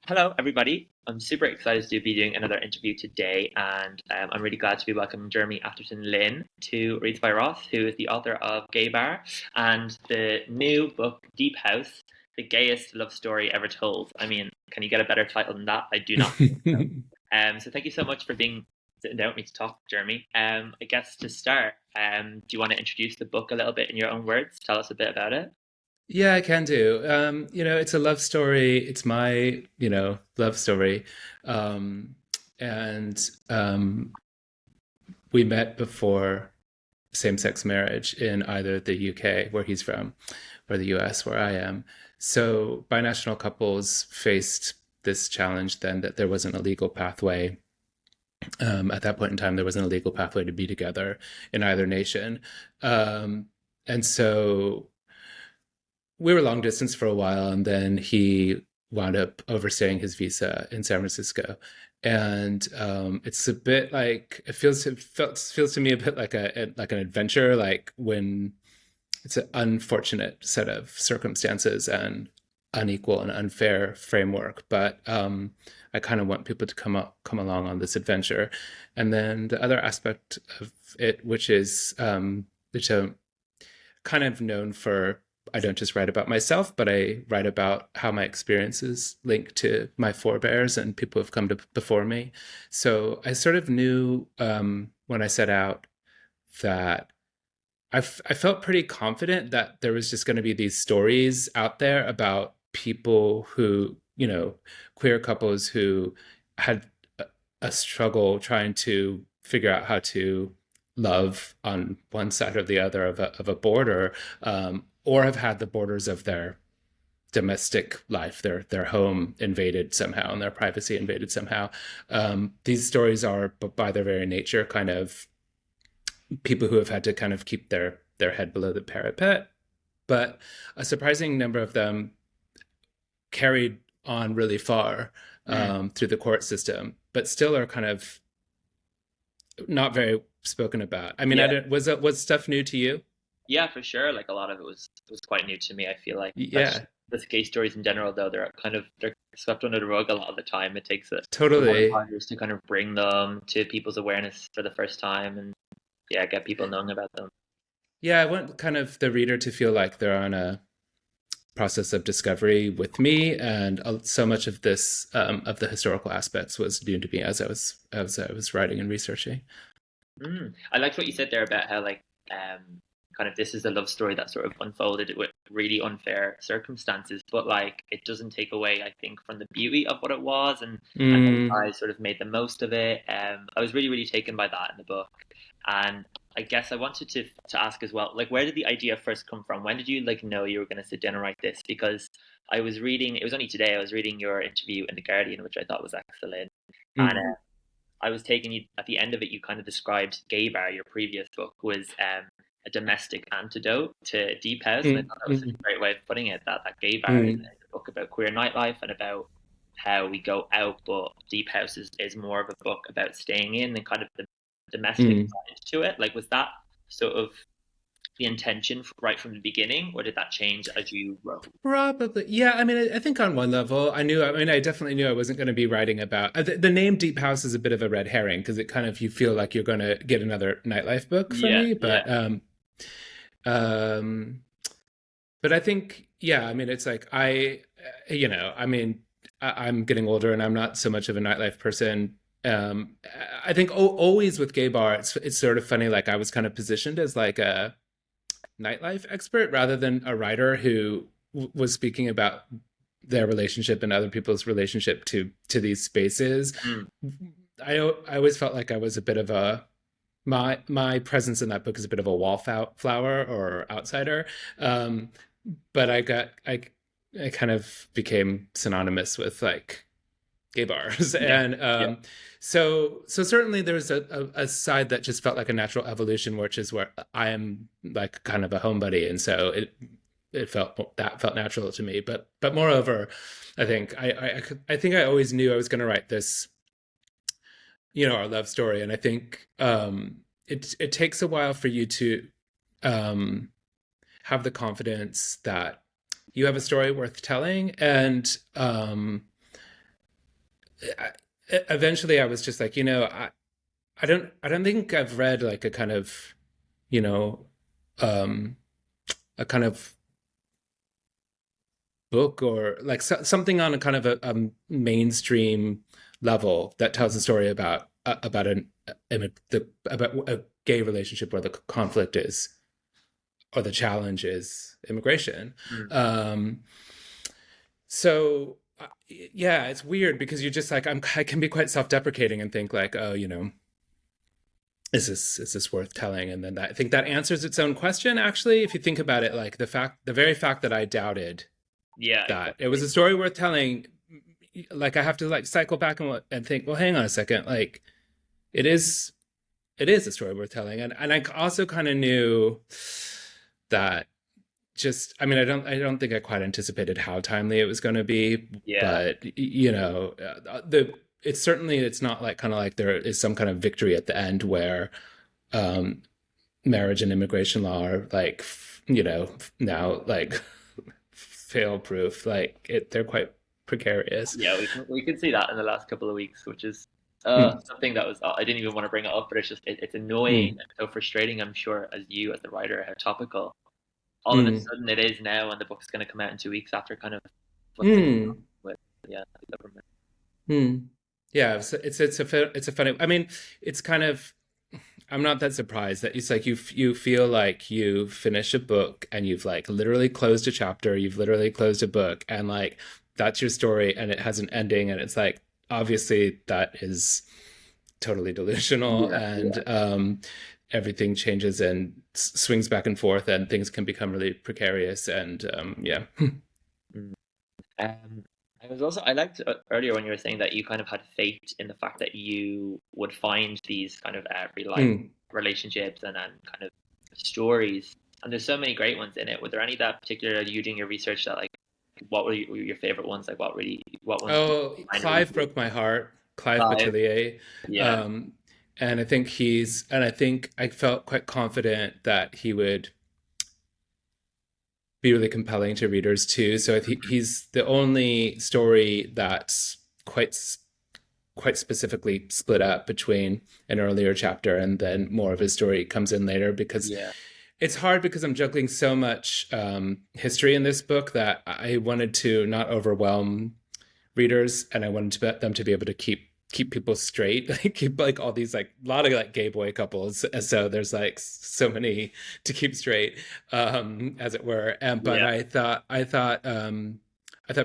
Hello, everybody. I'm super excited to be doing another interview today, and I'm really glad to be welcoming Jeremy Atherton Lin to Reads by Ross, who is the author of Gaybar and the new book Deep House, the gayest love story ever told. I mean, can you get a better title than that? I do not think so. So thank you so much for being sitting down with me to talk, Jeremy. I guess to start, do you want to introduce the book a little bit in your own words? Tell us a bit about it. Yeah, I can do. It's a love story. It's my, love story. Um, and we met before same-sex marriage in either the UK, where he's from, or the US, where I am. So binational couples faced this challenge then that there wasn't a legal pathway. At that point in time, there wasn't a legal pathway to be together in either nation. Um, and so we were long distance for a while, and then he wound up overstaying his visa in San Francisco. And it's a bit like it feels to me a bit like an adventure, like when it's an unfortunate set of circumstances and unequal and unfair framework. But I kind of want people to come along on this adventure. And then the other aspect of it, which I'm kind of known for, I don't just write about myself, but I write about how my experiences link to my forebears and people who have come before me. So I sort of knew when I set out that I felt pretty confident that there was just going to be these stories out there about people who, queer couples who had a struggle trying to figure out how to love on one side or the other of a border, or have had the borders of their domestic life, their home invaded somehow and their privacy invaded somehow. These stories are, by their very nature, kind of people who have had to kind of keep their head below the parapet, but a surprising number of them carried on really far Mm. through the court system, but still are kind of not very spoken about. I mean, I Yeah. don't, was stuff new to you? Yeah, for sure. Like a lot of it was quite new to me. I feel like, especially Yeah, with gay stories in general, though, they're swept under the rug a lot of the time. It takes a lot of totally. writers to kind of bring them to people's awareness for the first time, and yeah, get people knowing about them. Yeah, I want kind of the reader to feel like they're on a process of discovery with me, and so much of this of the historical aspects was new to me as I was writing and researching. I liked what you said there about how like kind of this is a love story that sort of unfolded with really unfair circumstances, but like it doesn't take away, I think, from the beauty of what it was and how the Mm, guys sort of made the most of it. I was really taken by that in the book, and I guess I wanted to ask as well, like where did the idea first come from? When did you like know you were going to sit down and write this? Because I was reading, it was only today I was reading your interview in the Guardian, which I thought was excellent, and mm, I was taking you at the end of it. You kind of described Gay Bar, your previous book, was a domestic antidote to Deep House, and I mm, thought that was such mm, a great way of putting it. That Gay Bar is mm, a book about queer nightlife and about how we go out, but Deep House is more of a book about staying in and kind of the domestic mm. side to it. Like, was that sort of the intention right from the beginning, or did that change as you wrote? Probably, yeah. I mean, I think on one level, I knew. I mean, I definitely knew I wasn't going to be writing about the name Deep House is a bit of a red herring because it kind of you feel like you're going to get another nightlife book from Yeah, me, yeah. um, but I think, yeah. I mean, it's like I mean, I'm getting older and I'm not so much of a nightlife person. I think always with Gay Bar, it's sort of funny. Like I was kind of positioned as like a nightlife expert rather than a writer who was speaking about their relationship and other people's relationship to these spaces. Mm, I always felt like I was a bit of a my presence in that book is a bit of a wallflower or outsider. Um, but I kind of became synonymous with like gay bars yeah, and yeah. so certainly there's a side that just felt like a natural evolution, which is where I am like kind of a homebody, and so that felt natural to me. But moreover, I think I think I always knew I was going to write this, our love story, and I think it takes a while for you to um, have the confidence that you have a story worth telling, and I, eventually I was just like, I don't think I've read like a kind of, you know, um, a kind of book or like something on a kind of a mainstream level that tells a story about about a gay relationship where the conflict is or the challenge is immigration. Mm. Um, so yeah, it's weird because you're just like I can be quite self-deprecating and think like, oh, is this worth telling? And then I think that answers its own question. Actually, if you think about it, like the very fact that I doubted Yeah, that it was exactly. a story worth telling, like I have to like cycle back and think, well, hang on a second, like it is it is a story worth telling, and I also kind of knew that just I mean I don't think I quite anticipated how timely it was going to be, Yeah, but the it's certainly it's not like kind of like there is some kind of victory at the end where um marriage and immigration law are like now like fail proof, like they're quite precarious. yeah, we can see that in the last couple of weeks, which is Mm, something that was I didn't even want to bring it up, but it's just it's annoying mm, and so frustrating. I'm sure as you as the writer, how topical all of a mm, sudden it is now, and the book's going to come out in 2 weeks after kind of what's been going on mm, with the government. mm. Yeah, it's a funny. I mean, it's kind of. I'm not that surprised that it's like you feel like you finish a book and you've like literally closed a chapter, you've literally closed a book, and like that's your story, and it has an ending, and it's like obviously that is totally delusional, Yeah, and yeah. everything changes and swings back and forth, and things can become really precarious, and yeah. Mm. Um, I liked earlier when you were saying that you kind of had faith in the fact that you would find these kind of real life Mm. relationships and kind of stories. And there's so many great ones in it. Were there any that particularly you doing your research that like what were your favorite ones? Like what ones did Oh, you find really Clive good? broke my heart. Clive Five. Batillier. Yeah. Um, and I think I felt quite confident that he would be really compelling to readers too. So he's the only story that's quite specifically split up between an earlier chapter and then more of his story comes in later because Yeah. it's hard because I'm juggling so much history in this book that I wanted to not overwhelm readers, and I wanted them to be able to keep people straight, like keep like all these like a lot of like gay boy couples, and so there's like so many to keep straight, as it were. And but Yeah. I thought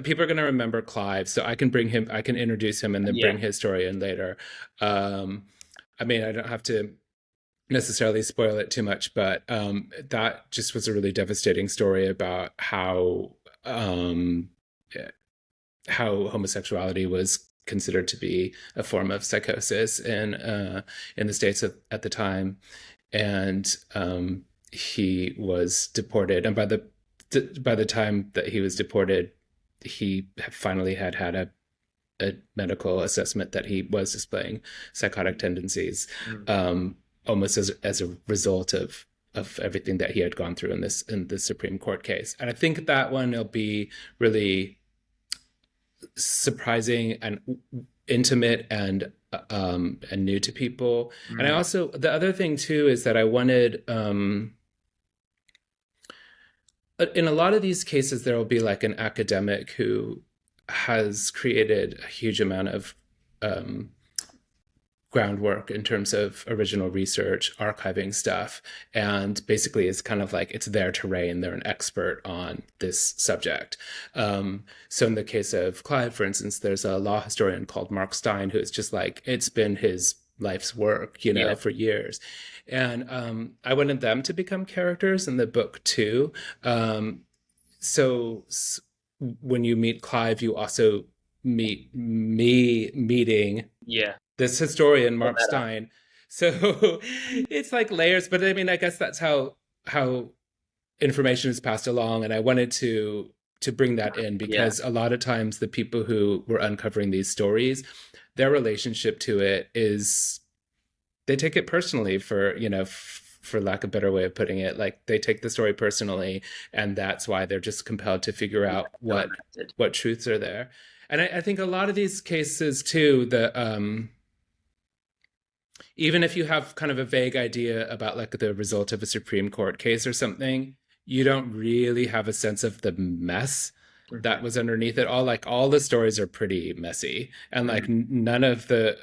people are going to remember Clive, so I can introduce him and then Yeah. bring his story in later. um I mean, I don't have to necessarily spoil it too much, but that just was a really devastating story about um, how homosexuality was considered to be a form of psychosis in the States at the time, and he was deported. And by the time that he was deported, he finally had a medical assessment that he was displaying psychotic tendencies, Mm. um, almost as a result of everything that he had gone through in this Supreme Court case. And I think that one will be really surprising and intimate and new to people. And I Mm. also the other thing too is that I wanted in a lot of these cases there will be like an academic who has created a huge amount of um, groundwork in terms of original research, archiving stuff, and basically it's kind of like it's their terrain. They're an expert on this subject. So in the case of Clive, for instance, there's a law historian called Mark Stein who is just like it's been his life's work, Yeah. for years. And I wanted them to become characters in the book too. Um, so when you meet Clive, you also meet me meeting Yeah. this historian So Mark meta. Stein. So it's like layers, but I mean, I guess that's how information is passed along, and I wanted to bring that in Yeah. because a lot of times the people who were uncovering these stories, their relationship to it is they take it personally for for lack of a better way of putting it. Like they take the story personally, and that's why they're just compelled to figure Yeah, out so invested. what truths are there. And I think a lot of these cases too, the even if you have kind of a vague idea about like the result of a Supreme Court case or something, you don't really have a sense of the mess that Hmm. was underneath it all. Like all the stories are pretty messy, and like Hmm. none of the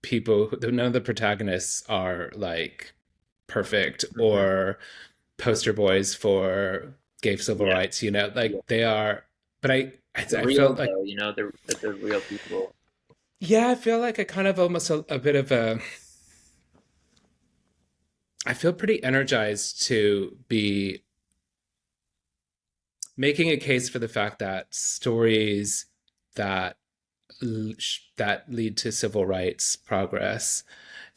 people, none of the protagonists are like perfect Hmm. or poster boys for gay civil Yeah, rights. You know, yeah. like they are. But The I real felt like, though, the real people. yeah, I feel like I kind of almost a bit of a I feel pretty energized to be making a case for the fact that stories that that lead to civil rights progress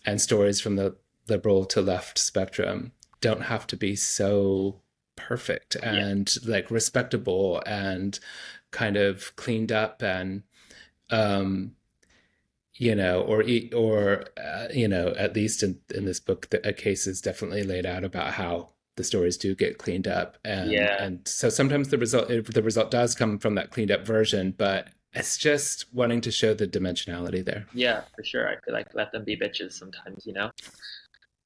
and stories from the liberal to left spectrum don't have to be so perfect Yeah, and like respectable and kind of cleaned up and um you know, at least in this book, a case is definitely laid out about how the stories do get cleaned up, yeah, and so sometimes the result does come from that cleaned up version, but it's just wanting to show the dimensionality there. yeah, for sure. I feel like let them be bitches sometimes, you know.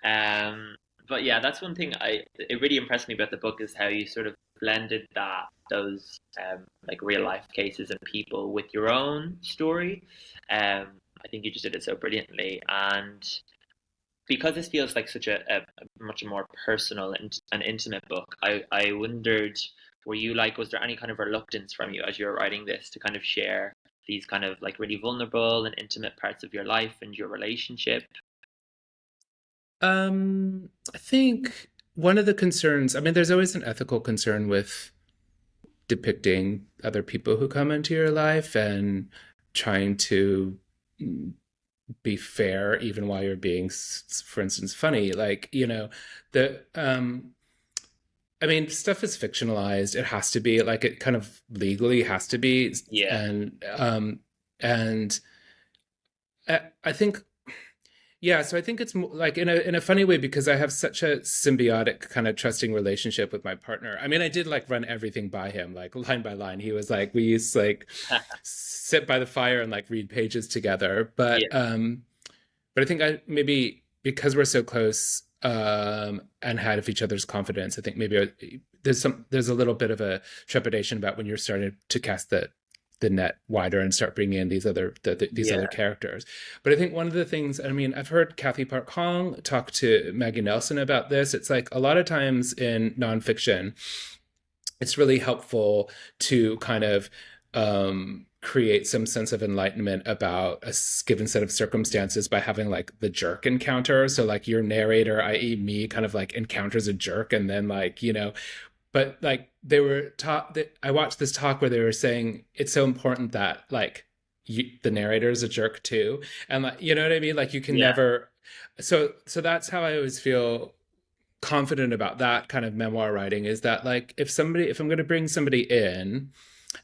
Um, but yeah, that's one thing it really impressed me about the book is how you sort of blended those like real life cases and people with your own story. I think you just did it so brilliantly, and because this feels like such a much more personal and intimate book, I wondered, were you like, was there any kind of reluctance from you as you were writing this to kind of share these kind of like really vulnerable and intimate parts of your life and your relationship? I think one of the concerns, I mean, there's always an ethical concern with depicting other people who come into your life and trying to be fair even while you're being, for instance, funny. Like, you know, the I mean, stuff is fictionalized. It has to be, like, it kind of legally has to be. Yeah, And I think, yeah, so I think it's like in a funny way because I have such a symbiotic kind of trusting relationship with my partner. I mean, I did like run everything by him, like line by line. He was like, we used to like sit by the fire and like read pages together. yeah, But I think I maybe because we're so close and had of each other's confidence, I think maybe there's a little bit of a trepidation about when you're starting to cast the net wider and start bringing in these other yeah, characters. But I think one of the things, I mean, I've heard Kathy Park Hong talk to Maggie Nelson about this. It's like a lot of times in nonfiction, it's really helpful to kind of create some sense of enlightenment about a given set of circumstances by having like the jerk encounter. So like your narrator, i.e. me, kind of like encounters a jerk and then like, you know, but like they were taught that I watched this talk where they were saying it's so important that like the narrator is a jerk too. And like, you know what I mean? Like you can yeah, never, so that's how I always feel confident about that kind of memoir writing is that like if I'm going to bring somebody in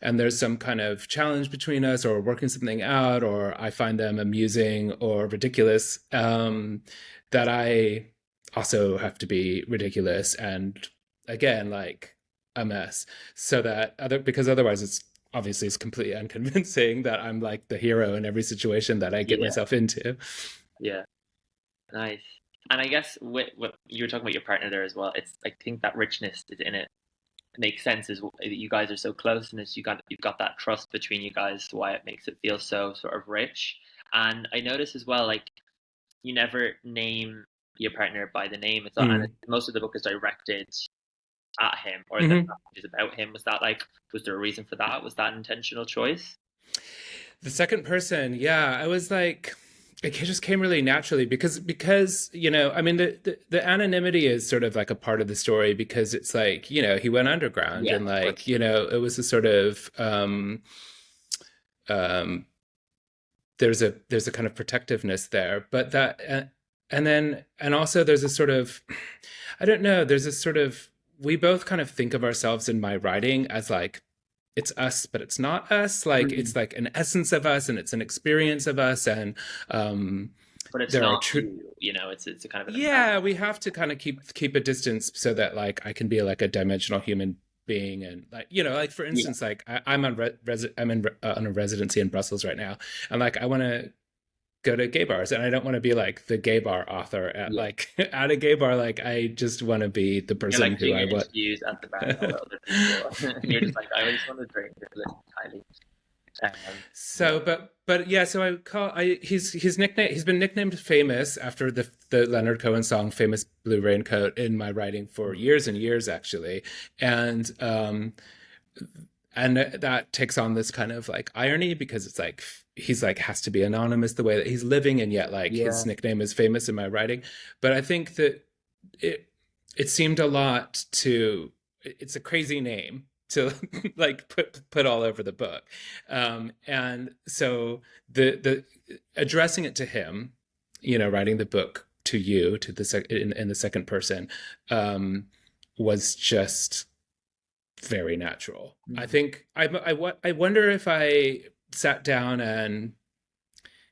and there's some kind of challenge between us or working something out or I find them amusing or ridiculous, that I also have to be ridiculous and again like a mess so that other because otherwise it's obviously it's completely unconvincing that I'm like the hero in every situation that I get yeah, myself into. yeah. Nice. And I guess with what you were talking about your partner there as well, it's I think that richness is in it. It makes sense is you guys are so close and it's you've got that trust between you guys, why it makes it feel so sort of rich. And I notice as well, like you never name your partner by the name. It's all, and Mm. most of the book is directed at him, or the Mm-hmm. passage is about him. Was that like was there a reason for that? Was that an intentional choice? The second person, yeah, I was like, it just came really naturally because you know, I mean, the anonymity is sort of like a part of the story because it's like you know he went underground Yeah, and of like course. you know it was a sort of um, there's a kind of protectiveness there, but that and then and also there's a sort of I don't know, there's a sort of we both kind of think of ourselves in my writing as like it's us, but it's not us. Like Mhm. it's like an essence of us, and it's an experience of us, and um, but it's there are not true. you. You know, it's a kind of an Yeah, we have to kind of keep a distance so that like I can be like a dimensional human being, and like like for yeah, instance, like I'm on I'm in on a residency in Brussels right now, and like I want to go to gay bars, and I don't want to be like the gay bar author at yeah. like at a gay bar. Like I just want to be the You're person like who doing I your want. interviews at the bar with all the other people, and you're just like, I just want to drink this little Kylie. Yeah, So, but yeah, so I call I he's nickname he's been nicknamed Famous after the Leonard Cohen song "Famous Blue Raincoat" in my writing for years and years actually, and that takes on this kind of like irony because it's like he's like has to be anonymous the way that he's living, and yet like yeah, his nickname is famous in my writing. But I think that it it seemed a lot to it's a crazy name to like put all over the book, and so the addressing it to him, writing the book to you to in the second person, um was just very natural. I mhm, think I wonder if I sat down and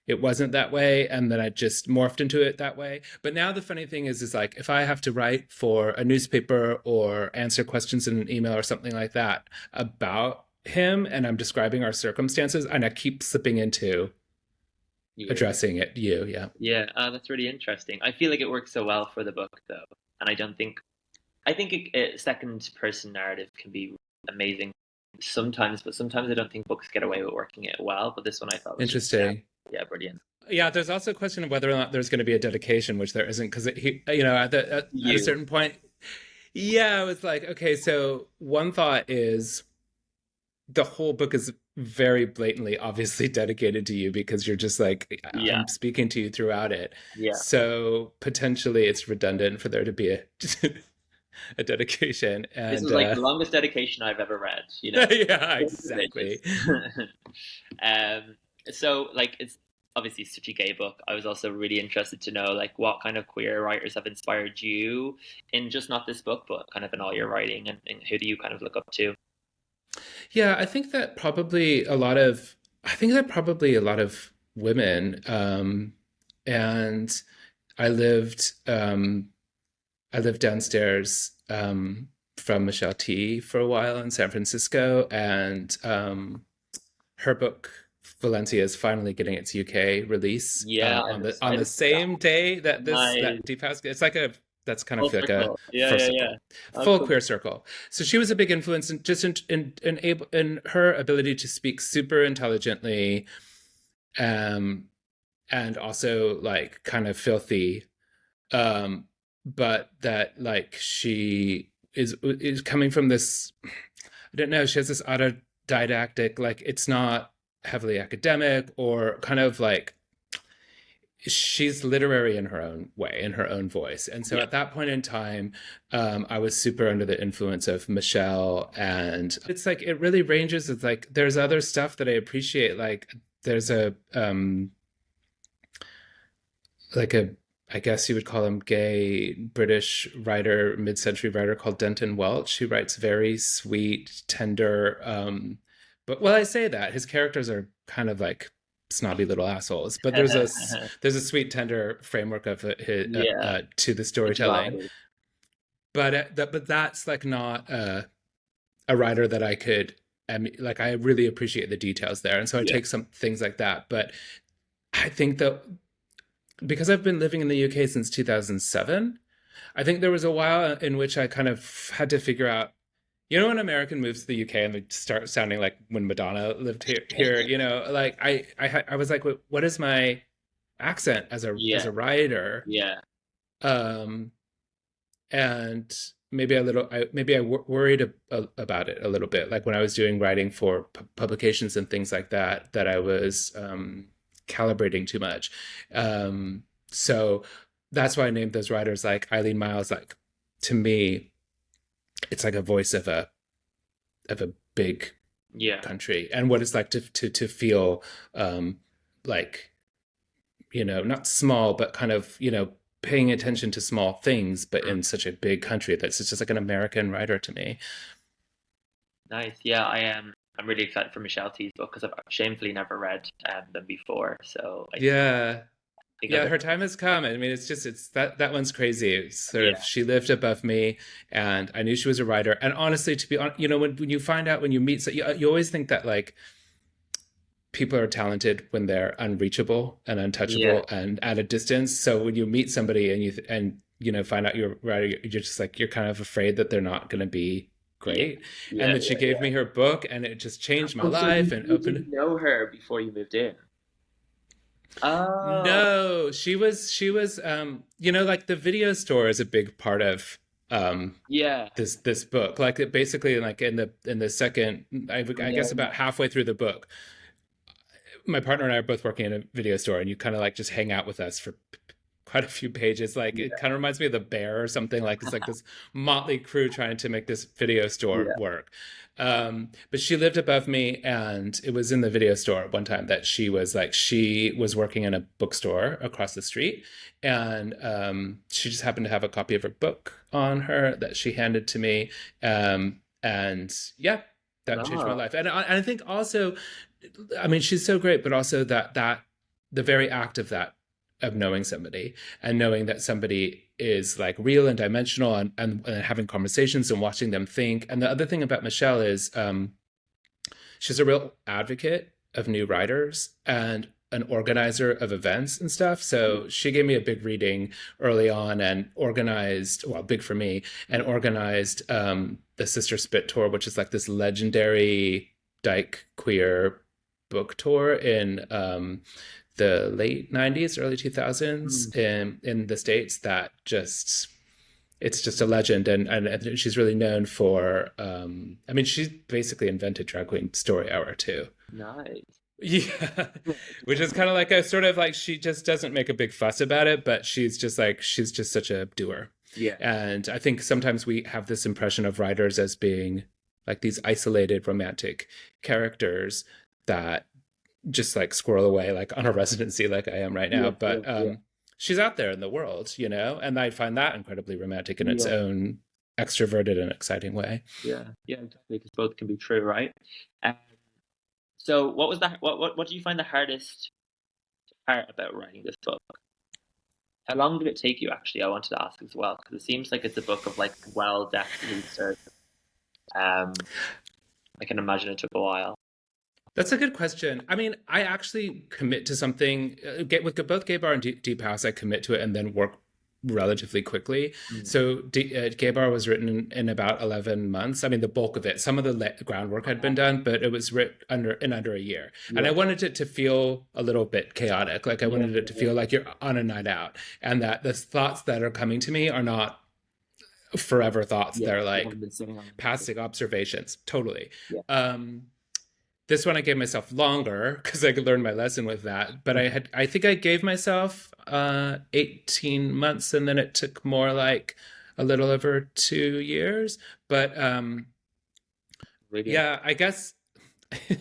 it wasn't that way and then I just morphed into it that way. But now the funny thing is like if I have to write for a newspaper or answer questions in an email or something like that about him and I'm describing our circumstances and I keep slipping into you. addressing it you. Yeah. Yeah, that's really interesting. I feel like it works so well for the book, though, and I don't think I think a second person narrative can be amazing sometimes, but sometimes I don't think books get away with working it well. But this one I thought was just Interesting. yeah, brilliant. Yeah, there's also a question of whether or not there's going to be a dedication, which there isn't, because he, at a You, certain point, yeah, it was like, okay, so one thought is the whole book is very blatantly, obviously dedicated to you because you're just like, yeah, I'm speaking to you throughout it. yeah. So potentially it's redundant for there to be a a dedication. This And is like the longest dedication I've ever read. You know, yeah, pages. exactly. um, so like it's obviously such a gay book. I was also really interested to know like what kind of queer writers have inspired you in just not this book, but kind of in all your writing, and who do you kind of look up to? Yeah, I think that probably a lot of women, and I lived, I lived downstairs, from Michelle T for a while in San Francisco, and her book Valencia is finally getting its UK release, Yeah, on I'm on the excited for that. same day that Nice. that Deep House. It's like a that's kind Full of like a circle. Yeah, yeah, first yeah. Oh, full cool. queer circle. So she was a big influence in just in her ability to speak super intelligently, um, and also like kind of filthy, um, but that like she is coming from this. I don't know. She has this autodidactic, like it's not heavily academic or kind of like she's literary in her own way, in her own voice. And so Yeah, at that point in time, I was super under the influence of Michelle. And it's like, it really ranges. It's like, there's other stuff that I appreciate. Like, there's like a, I guess you would call him gay British writer, mid-century writer called Denton Welch, who writes very sweet, tender. But well, I say that his characters are kind of like snobby little assholes, but there's a sweet, tender framework of yeah. to the It's storytelling. valid. But that's like not a writer that I could. Like I really appreciate the details there, and so I Yeah, take some things like that. But I think that because I've been living in the UK since 2007, I think there was a while in which I kind of had to figure out, when American moves to the UK and they start sounding like when Madonna lived here, like I was like, what is my accent as yeah, a writer? yeah, Um, and maybe I worried about it a little bit, like when I was doing writing for publications and things like that, that I was calibrating too much. So that's why I named those writers like Eileen Miles. Like to me, it's like a voice of a big yeah. country and what it's like to feel, like, not small, but kind of, paying attention to small things, but Mm. in such a big country. That's just like an American writer to me. Nice. Yeah, I am. I'm really excited for Michelle T's book because I've shamefully never read them before. So I think Yeah. think of Yeah, it. her time has come. I mean, it's that one's crazy. It's sort of Yeah, she lived above me, and I knew she was a writer. And honestly, to be honest, when you find out when you meet, so you always think that like people are talented when they're unreachable and yeah, untouchable and at a distance. So when you meet somebody and find out you're a writer, you're just like you're kind of afraid that they're not going to be yeah, great. And yeah, then she yeah, gave yeah. me her book, and it just changed my Oh, so life and you opened. didn't know her before you moved in? Oh, No, she was like the video store is a big part of um yeah, this book. Like it basically like in the second I yeah, guess yeah, about halfway through the book, my partner and I are both working in a video store, and you kind of like just hang out with us for quite a few pages. Like it yeah, kind of reminds me of The Bear or something. Like it's like this motley crew trying to make this video store yeah. work. But she lived above me, and it was in the video store one time that she was working in a bookstore across the street, and she just happened to have a copy of her book on her that she handed to me, and yeah, that changed my Oh, life. And I think also, I mean, she's so great, but also that the very act of that of knowing somebody and knowing that somebody is like real and dimensional and having conversations and watching them think. And the other thing about Michelle is she's a real advocate of new writers and an organizer of events and stuff. yeah, So she gave me a big reading early on and organized, well, big for me, and yeah. organized the Sister Spit tour, which is like this legendary dyke queer book tour in the late 90s, early 2000s Mm. in the States that just it's just a legend, and she's really known for I mean she's basically invented drag queen story hour too. Nice. Yeah, which is kind of like a sort of like she just doesn't make a big fuss about it, but she's just such a doer. Yeah, And I think sometimes we have this impression of writers as being like these isolated romantic characters that just like squirrel away like on a residency like I am right now. yeah, yeah, But yeah, she's out there in the world, and I find that incredibly romantic in its yeah, own extroverted and exciting way. yeah, yeah. Exactly, because both can be true, right? Um, so, what was that? What do you find the hardest part about writing this book? How long did it take you? Actually, I wanted to ask as well because it seems like it's a book of like well-depth research. Um, I can imagine it took a while. That's a good question. I mean, I actually commit to something. Get with both Gay Bar and Deep House, I commit to it and then work relatively quickly. Mm. So Gay Bar was written in about 11 months. I mean, the bulk of it. Some of the groundwork had been done, but it was written under a year. And I Yeah, wanted it to feel a little bit chaotic. Like I yeah, wanted it to feel like you're on a night out, and that the thoughts that are coming to me are not forever thoughts. yeah. They're You like haven't been sitting on it. passing observations. Totally. Yeah. Um, this one I gave myself longer because I could learn my lesson with that. But I think I gave myself 18 months, and then it took more like a little over 2 years. But Really, yeah, I guess.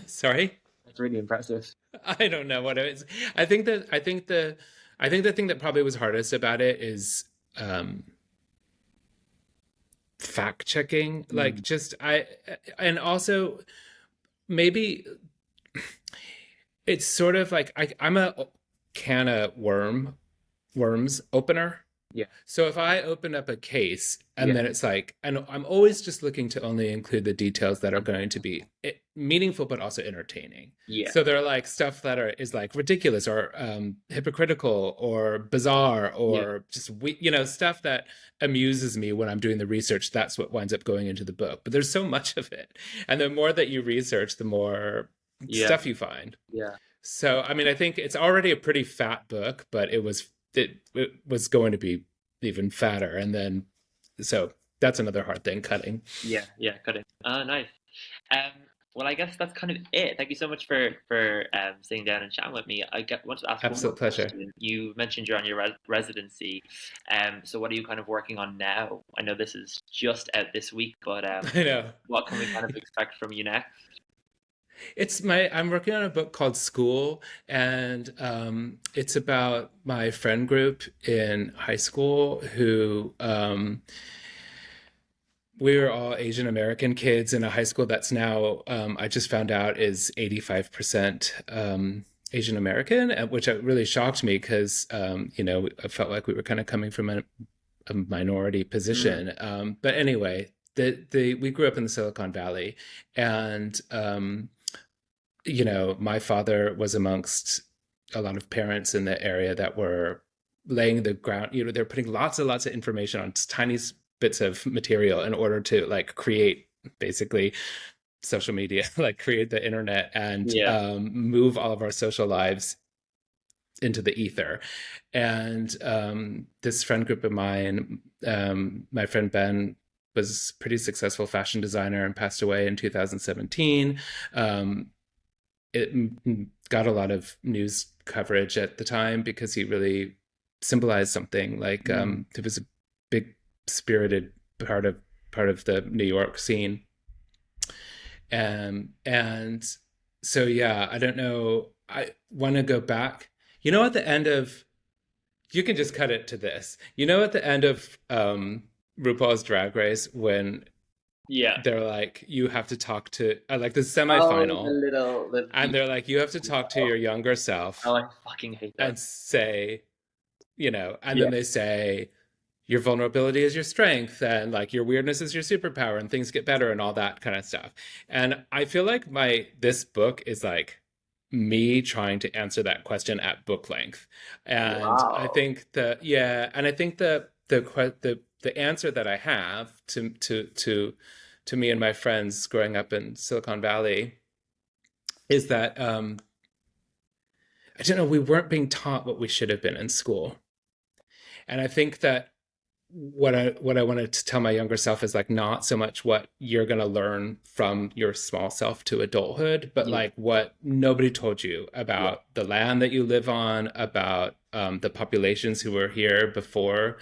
Sorry, that's really impressive. I don't know what it is. I think the thing that probably was hardest about it is fact checking. Like Mm. just I and also maybe it's sort of like I'm a can of worms opener. Yeah, So if I open up a case and yeah, then it's like, and I'm always just looking to only include the details that are going to be meaningful but also entertaining. yeah, So they're like stuff that is like ridiculous or hypocritical or bizarre yeah, or just stuff that amuses me when I'm doing the research. That's what winds up going into the book. But there's so much of it, and the more that you research, the more yeah, stuff you find. yeah, So, I mean, I think it's already a pretty fat book, but it was going to be even fatter, and then so that's another hard thing cutting. yeah, yeah. Got it. Nice. Um, well, I guess that's kind of it. Thank you so much for sitting down and chatting with me. Wanted to ask one more Absolute pleasure. question. You mentioned you're on your residency. So what are you kind of working on now? I know this is just out this week, but I know. what can we kind of expect from you next? I'm working on a book called School, and it's about my friend group in high school who we were all Asian American kids in a high school that's now I just found out is 85% Asian American, which really shocked me because I felt like we were kind of coming from a minority Mm. position. But anyway, the we grew up in the Silicon Valley, and my father was amongst a lot of parents in the area that were laying the ground. They're putting lots and lots of information on tiny bits of material in order to like create basically social media, like create the internet and Yeah. move all of our social lives into the ether. And this friend group of mine, my friend Ben was a pretty successful fashion designer and passed away in 2017. It got a lot of news coverage at the time because he really symbolized something. Like Mm. it was a big spirited part of the New York scene. And so yeah, I don't know. I want to go back. At the end of you can just cut it to this. At the end of RuPaul's Drag Race when Yeah. they're like, you have to talk to like the Oh, the semifinal, little the and they're like, you have to talk to your younger oh, self I fucking hate that. and say, and Yeah. then they say your vulnerability is your strength and like your weirdness is your superpower and things get better and all that kind of stuff. And I feel like this book is like me trying to answer that question at book length. And I Wow. think that yeah, and I think the answer that I have to me and my friends growing up in Silicon Valley is that I don't know, we weren't being taught what we should have been in school. And I think that what I wanted to tell my younger self is like not so much what you're going to learn from your small self to adulthood, but Yeah. like what nobody told you Yeah. about the land that you live on, about the populations who were here before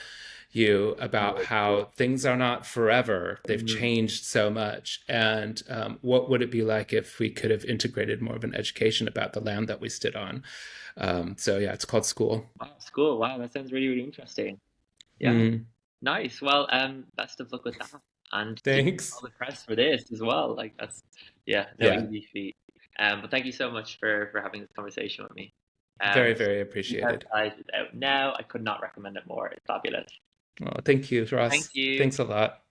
you, about how things are not forever. They've Mhm. changed so much. And what would it be like if we could have integrated more of an education about the land that we stood on? So yeah, it's called School. Wow, that's cool. Wow, that sounds really, really interesting. Yeah. Mm, Nice. Well, best of luck with that. And all thanks. the press for this as well. Like that's yeah, no Yeah, easy feat. But thank you so much for having this conversation with me. very, So very Deep appreciated. Outside is out now. I could not recommend it more. It's fabulous. Well, thank you, Thank Ross. you. Thanks a lot.